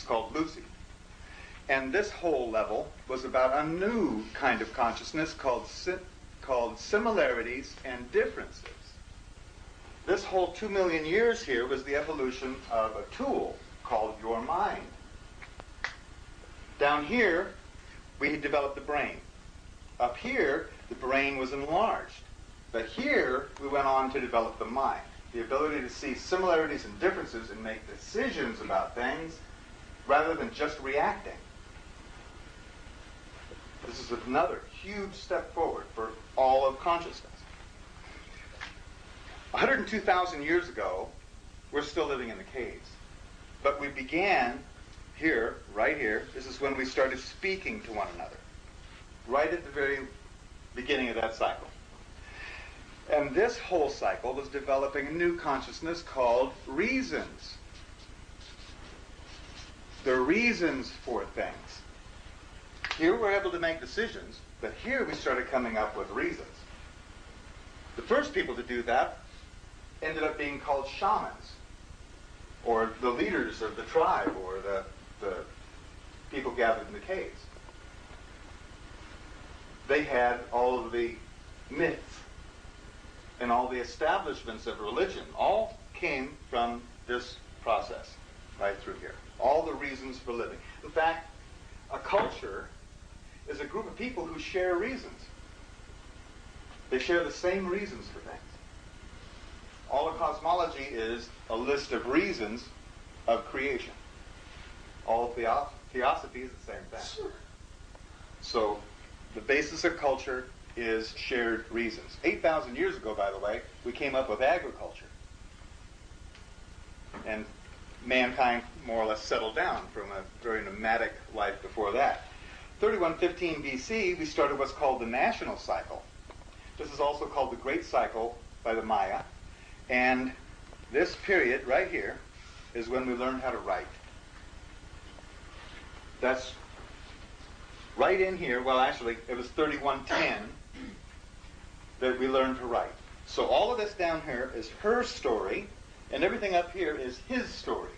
called Lucy. And this whole level was about a new kind of consciousness called similarities and differences. This whole 2 million years here was the evolution of a tool called your mind. Down here, we developed the brain. Up here, the brain was enlarged. But here, we went on to develop the mind. The ability to see similarities and differences and make decisions about things rather than just reacting. This is another huge step forward for all of consciousness. 102,000 years ago, we're still living in the caves. But we began here, right here. This is when we started speaking to one another. Right at the very beginning of that cycle. And this whole cycle was developing a new consciousness called reasons. The reasons for things. Here we're able to make decisions, but here we started coming up with reasons. The first people to do that ended up being called shamans, or the leaders of the tribe, or the people gathered in the caves. They had all of the myths and all the establishments of religion all came from this process right through here. All the reasons for living. In fact, a culture is a group of people who share reasons. They share the same reasons for things. All of cosmology is a list of reasons of creation. All of theosophy is the same thing. So the basis of culture is shared reasons. 8,000 years ago, by the way, we came up with agriculture. And mankind more or less settled down from a very nomadic life before that. 3115 BC, we started what's called the national cycle. This is also called the Great Cycle by the Maya. And this period right here is when we learned how to write. That's right in here. Well, actually, it was 3110 that we learned to write. So all of this down here is her story, and everything up here is his story.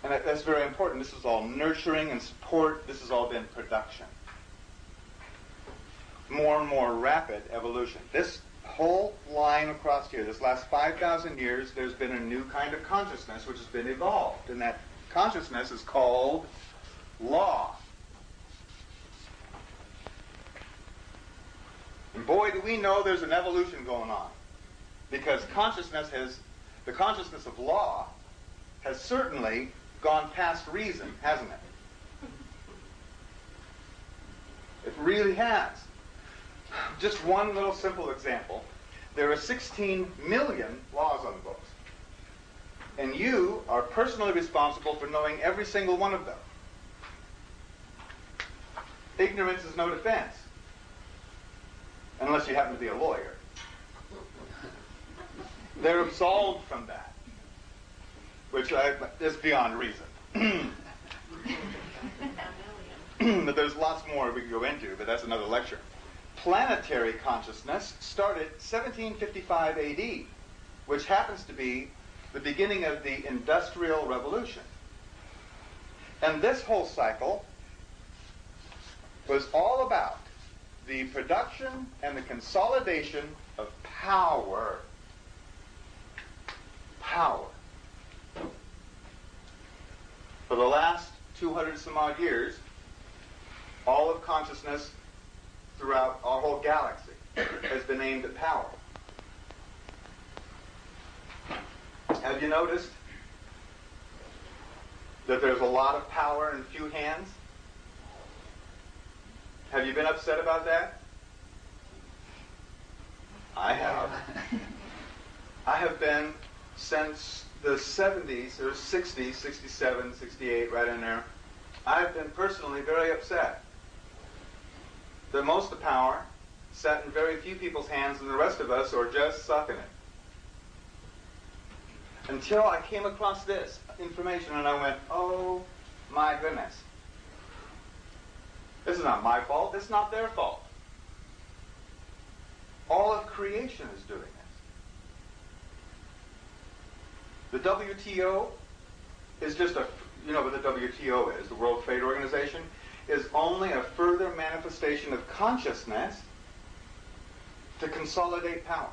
And that's very important. This is all nurturing and support. This has all been production. More and more rapid evolution. This whole line across here, this last 5,000 years, there's been a new kind of consciousness which has been evolved. And that consciousness is called law. And boy, do we know there's an evolution going on. Because the consciousness of law has certainly gone past reason, hasn't it? It really has. Just one little simple example. There are 16 million laws on the books. And you are personally responsible for knowing every single one of them. Ignorance is no defense. Unless you happen to be a lawyer. They're absolved from that. Which is beyond reason. But there's lots more we could go into, but that's another lecture. Planetary consciousness started 1755 AD, which happens to be the beginning of the Industrial Revolution. And this whole cycle was all about the production and the consolidation of power. Power. For the last 200 some odd years, all of consciousness throughout our whole galaxy has been aimed at power. Have you noticed that there's a lot of power in few hands? Have you been upset about that? I have. I have been since the 70s, or 60s, 67, 68, right in there. I've been personally very upset that most of the power sat in very few people's hands and the rest of us are just sucking it. Until I came across this information and I went, oh my goodness. This is not my fault. This is not their fault. All of creation is doing this. The WTO is just a, you know what the WTO is, the World Trade Organization, is only a further manifestation of consciousness to consolidate power,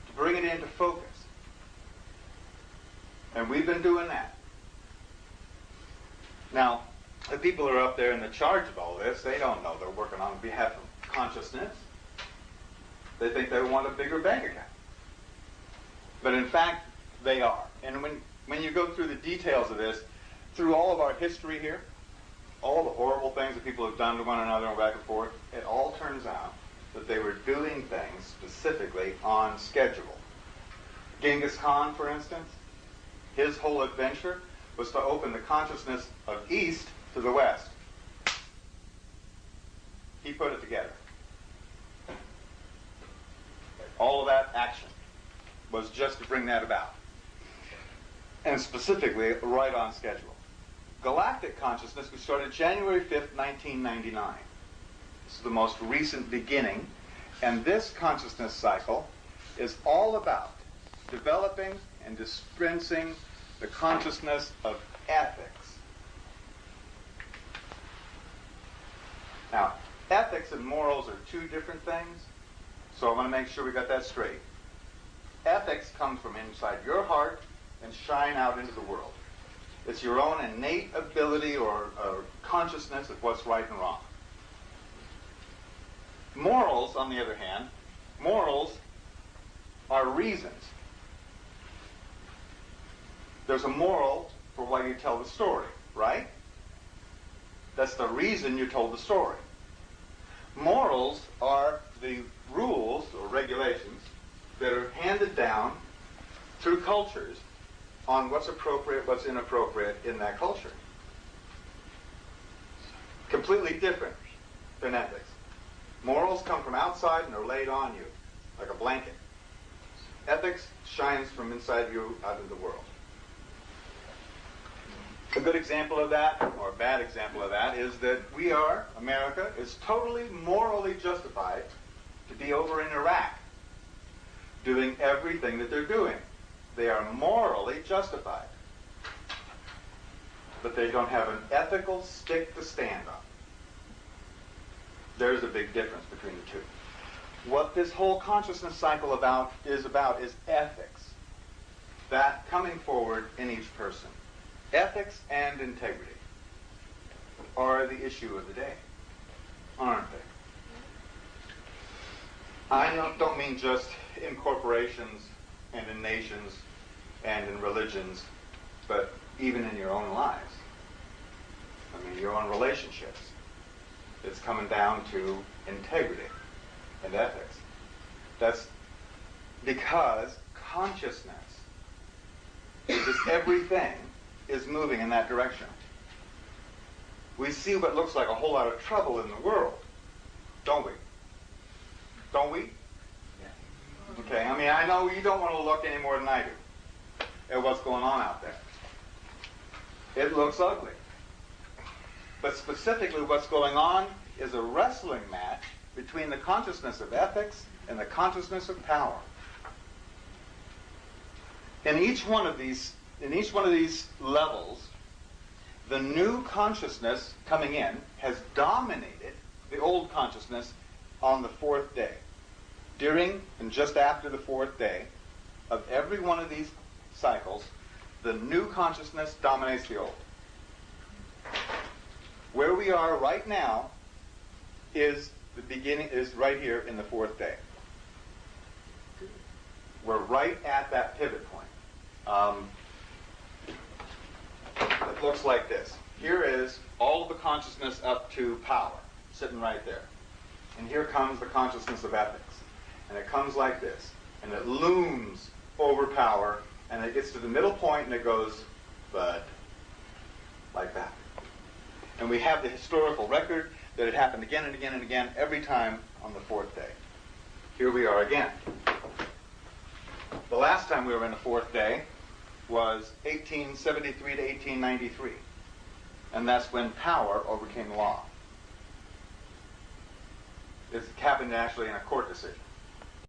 to bring it into focus. And we've been doing that. Now, the people who are up there in the charge of all this, they don't know they're working on behalf of consciousness. They think they want a bigger bank account. But in fact, they are. And when you go through the details of this, through all of our history here, all the horrible things that people have done to one another and back and forth, it all turns out that they were doing things specifically on schedule. Genghis Khan, for instance, his whole adventure was to open the consciousness of East to the West. He put it together. All of that action was just to bring that about. And specifically, right on schedule. Galactic consciousness, we started January 5th, 1999. This is the most recent beginning. And this consciousness cycle is all about developing and dispensing the consciousness of ethics. Now, ethics and morals are two different things, so I want to make sure we got that straight. Ethics comes from inside your heart and shine out into the world. It's your own innate ability or consciousness of what's right and wrong. Morals, on the other hand, morals are reasons. There's a moral for why you tell the story, right? That's the reason you told the story. Morals are the rules or regulations that are handed down through cultures on what's appropriate, what's inappropriate in that culture. Completely different than ethics. Morals come from outside and are laid on you, like a blanket. Ethics shines from inside you out into the world. A good example of that, or a bad example of that, is that America is totally morally justified to be over in Iraq, doing everything that they're doing. They are morally justified. But they don't have an ethical stick to stand on. There's a big difference between the two. What this whole consciousness cycle is ethics. That coming forward in each person. Ethics and integrity are the issue of the day, aren't they? I don't mean just in corporations and in nations and in religions, but even in your own lives. I mean, your own relationships. It's coming down to integrity and ethics. That's because consciousness, which is everything, is moving in that direction. We see what looks like a whole lot of trouble in the world, don't we? Don't we? Yeah. Okay, I mean, I know you don't want to look any more than I do at what's going on out there. It looks ugly. But specifically what's going on is a wrestling match between the consciousness of ethics and the consciousness of power. In each one of these levels, the new consciousness coming in has dominated the old consciousness on the fourth day. During and just after the fourth day of every one of these cycles, the new consciousness dominates the old. Where we are right now is the beginning, is right here in the fourth day. We're right at that pivot point. It looks like this. Here is all of the consciousness up to power, sitting right there. And here comes the consciousness of ethics. And it comes like this. And it looms over power, and it gets to the middle point, and it goes, bud, like that. And we have the historical record that it happened again and again and again every time on the fourth day. Here we are again. The last time we were in the fourth day was 1873 to 1893. And that's when power overcame law. It happened actually in a court decision.